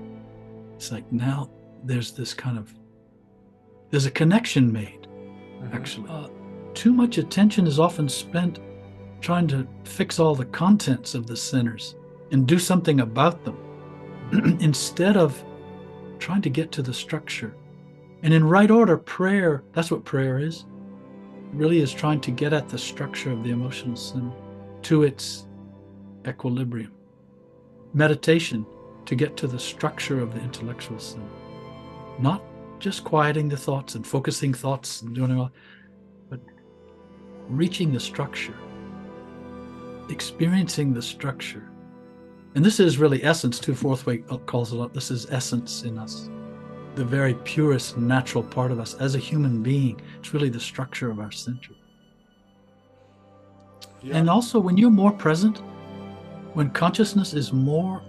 It's like now there's a connection made, actually. Too much attention is often spent trying to fix all the contents of the centers and do something about them instead of trying to get to the structure. And in right order, prayer, that's what prayer is. It really is trying to get at the structure of the emotional center to its equilibrium. Meditation, to get to the structure of the intellectual center. Not just quieting the thoughts and focusing thoughts and doing it all, but reaching the structure, experiencing the structure. And this is really essence too. Fourth way calls it up. This is essence in us, the very purest natural part of us as a human being. It's really the structure of our center. Yeah. And also when you're more present, when consciousness is more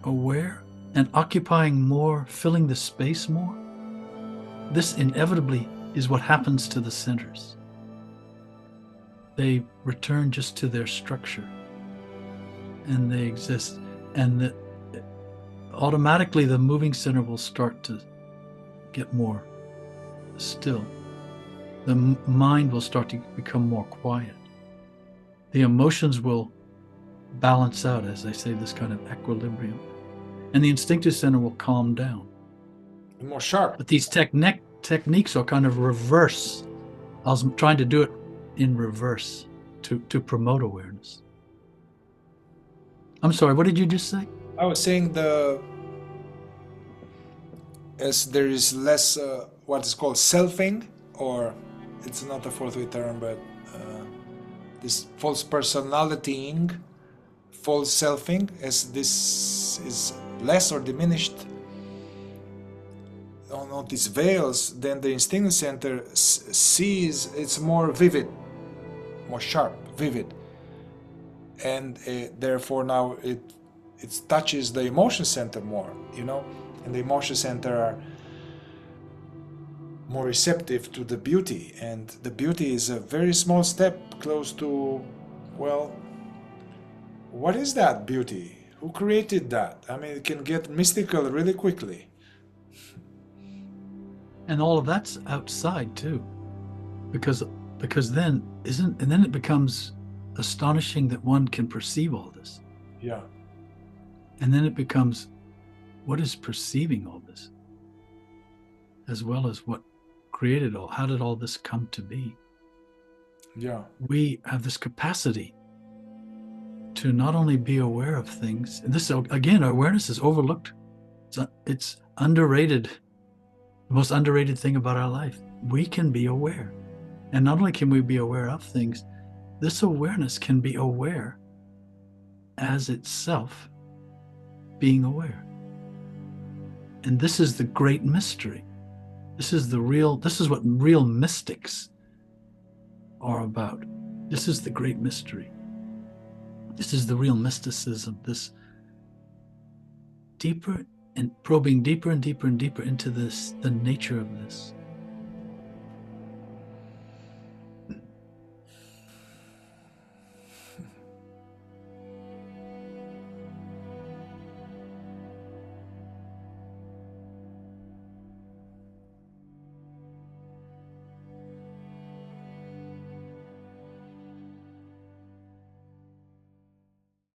aware and occupying more, filling the space more, this inevitably is what happens to the centers. They return just to their structure and they exist. And automatically the moving center will start to get more still. The mind will start to become more quiet. The emotions will balance out, as they say, this kind of equilibrium. And the instinctive center will calm down. More sharp. But these techniques are kind of reverse. I was trying to do it in reverse to promote awareness. I'm sorry, what did you just say? I was saying as there is less what is called selfing, or it's not a fourth way term, but this false personalitying, false selfing, as this is less or diminished on these veils, then the instinctive center sees it's more vivid, more sharp, vivid, and therefore now it touches the emotion center more, and the emotion center are more receptive to the beauty, and the beauty is a very small step close to, well, what is that beauty? Who created that? I mean, it can get mystical really quickly. And all of that's outside too, because then it becomes astonishing that one can perceive all this. Yeah. And then it becomes, what is perceiving all this? As well as what created all, how did all this come to be? Yeah. We have this capacity to not only be aware of things, and this, again, awareness is overlooked. It's underrated. The most underrated thing about our life. We can be aware. And not only can we be aware of things, this awareness can be aware as itself being aware. And this is the great mystery. This is what real mystics are about. This is the great mystery. This is the real mysticism, this deeper and probing deeper and deeper and deeper into this, the nature of this.